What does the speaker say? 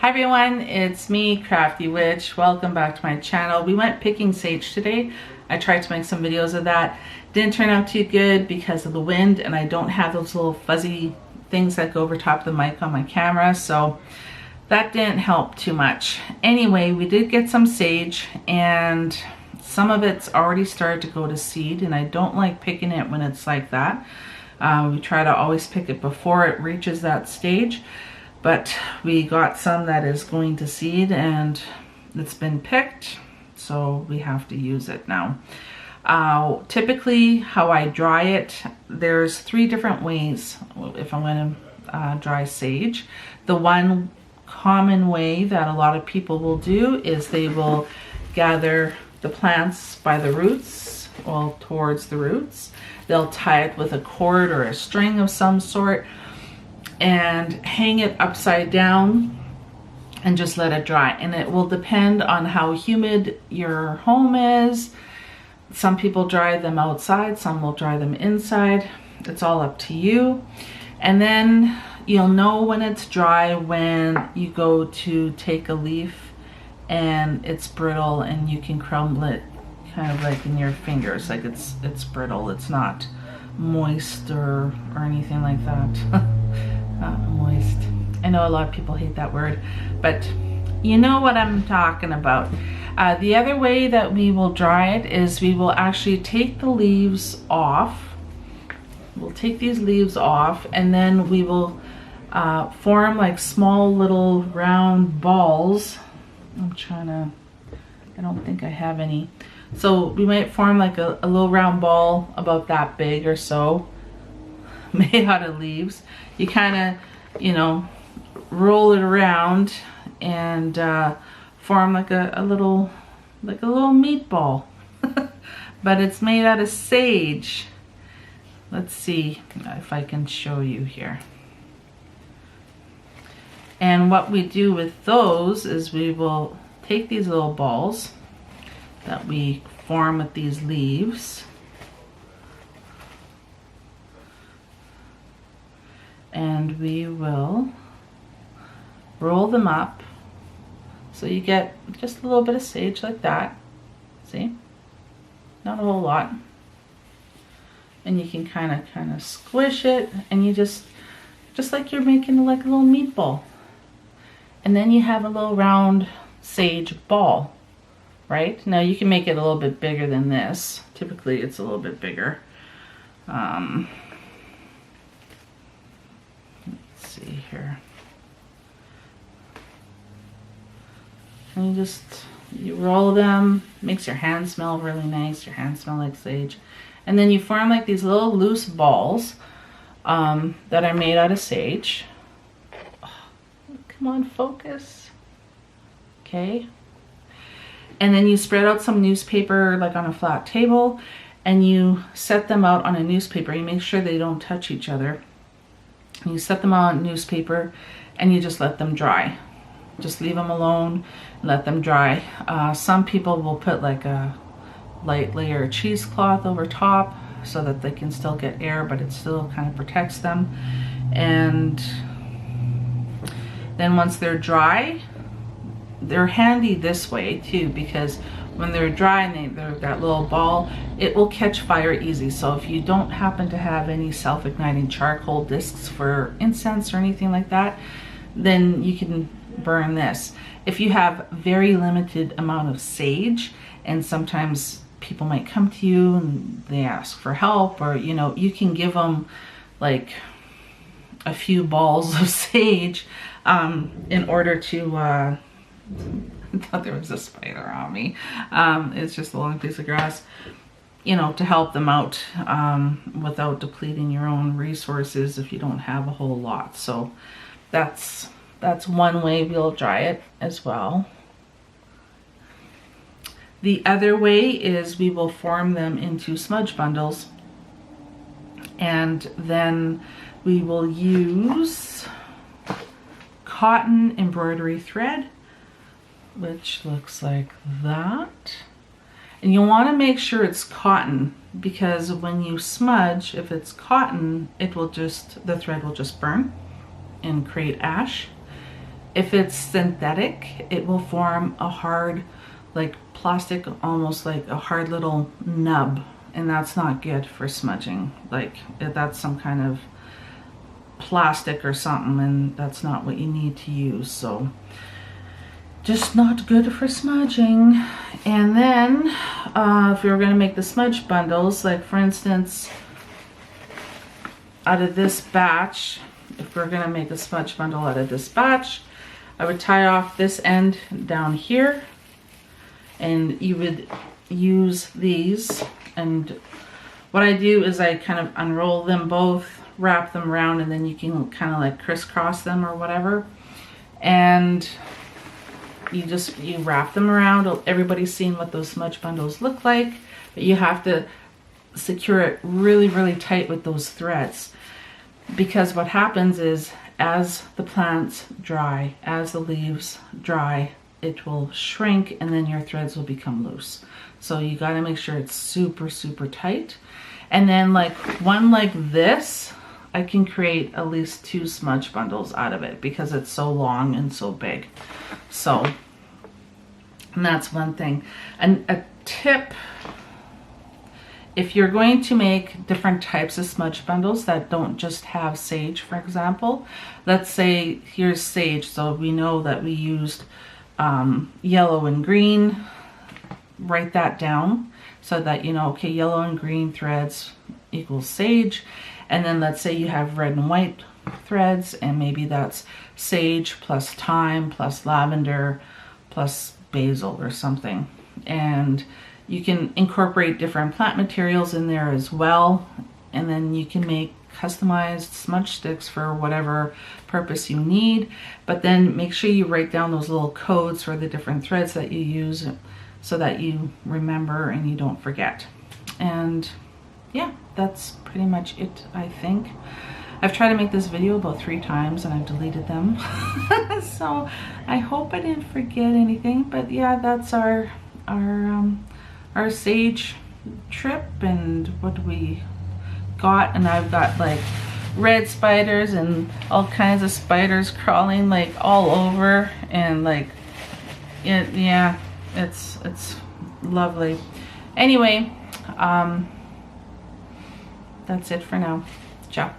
Hi everyone, it's me, Crafty Witch. Welcome back to my channel. We went picking sage today. I tried to make some videos of that. Didn't turn out too good because of the wind, and I don't have those little fuzzy things that go over top of the mic on my camera, so that didn't help too much. Anyway, we did get some sage, and some of it's already started to go to seed, and I don't like picking it when it's like that. We try to always pick it before it reaches that stage. But we got some that is going to seed and it's been picked, so we have to use it now. Typically how I dry it, there's 3 different ways if I'm going to dry sage. The one common way that a lot of people will do is they will gather the plants by the roots, well, towards the roots. They'll tie it with a cord or a string of some sort and hang it upside down and just let it dry. And it will depend on how humid your home is. Some people dry them outside, some will dry them inside. It's all up to you. And then you'll know when it's dry when you go to take a leaf and it's brittle and you can crumble it kind of like in your fingers, like it's brittle. It's not moist or anything like that. Moist. I know a lot of people hate that word, but you know what I'm talking about. The other way that we will dry it is we will actually take the leaves off. We'll take these leaves off and then we will form like small little round balls. I don't think I have any. So we might form like a little round ball about that big or so, made out of leaves. You kind of, you know, roll it around and form like a little meatball. But it's made out of sage. Let's see if I can show you here. And what we do with those is we will take these little balls that we form with these leaves, and we will roll them up so you get just a little bit of sage like that. See? Not a whole lot. And you can kind of squish it, and you just like you're making like a little meatball. And then you have a little round sage ball, right? Now you can make it a little bit bigger than this. Typically it's a little bit bigger. Let's see here. And you roll them, makes your hands smell really nice, your hands smell like sage. And then you form like these little loose balls that are made out of sage. Oh, come on, focus. Okay. And then you spread out some newspaper like on a flat table and you set them out on a newspaper. You make sure they don't touch each other. You set them on newspaper and you just let them dry. Just leave them alone, let them dry. Some people will put like a light layer of cheesecloth over top so that they can still get air, but it still kind of protects them. And then once they're dry, they're handy this way too, because when they're dry and they're that little ball, it will catch fire easy. So if you don't happen to have any self-igniting charcoal discs for incense or anything like that, then you can burn this. If you have very limited amount of sage, and sometimes people might come to you and they ask for help, or you know, you can give them like a few balls of sage in order to I thought there was a spider on me. It's just a long piece of grass, you know, to help them out without depleting your own resources if you don't have a whole lot. So that's one way we'll dry it as well. The other way is we will form them into smudge bundles, and then we will use cotton embroidery thread, which looks like that. And you want to make sure it's cotton, because when you smudge, if it's cotton, it will just, the thread will just burn and create ash. If it's synthetic, it will form a hard, like plastic, almost like a hard little nub, and that's not good for smudging. Like that's some kind of plastic or something, and that's not what you need to use. So just not good for smudging. And then if we were going to make the smudge bundles, like for instance, out of this batch, if we're going to make a smudge bundle out of this batch, I would tie off this end down here, and you would use these. And what I do is I kind of unroll them both, wrap them around, and then you can kind of like crisscross them or whatever. And you wrap them around. Everybody's seen what those smudge bundles look like, but you have to secure it really, really tight with those threads, because what happens is as the plants dry, as the leaves dry, it will shrink and then your threads will become loose. So you got to make sure it's super, super tight. And then like one like this, I can create at least 2 smudge bundles out of it because it's so long and so big. So, and that's one thing. And a tip, if you're going to make different types of smudge bundles that don't just have sage, for example, let's say here's sage, so we know that we used yellow and green. Write that down so that you know, okay, yellow and green threads equals sage. And then let's say you have red and white threads, and maybe that's sage plus thyme plus lavender plus basil or something. And you can incorporate different plant materials in there as well, and then you can make customized smudge sticks for whatever purpose you need. But then make sure you write down those little codes for the different threads that you use so that you remember and you don't forget. And yeah, that's pretty much it, I think. I've tried to make this video about 3 times and I've deleted them. So I hope I didn't forget anything, but yeah, that's our sage trip and what we got. And I've got like red spiders and all kinds of spiders crawling like all over, and like yeah, it's lovely. Anyway, that's it for now. Ciao.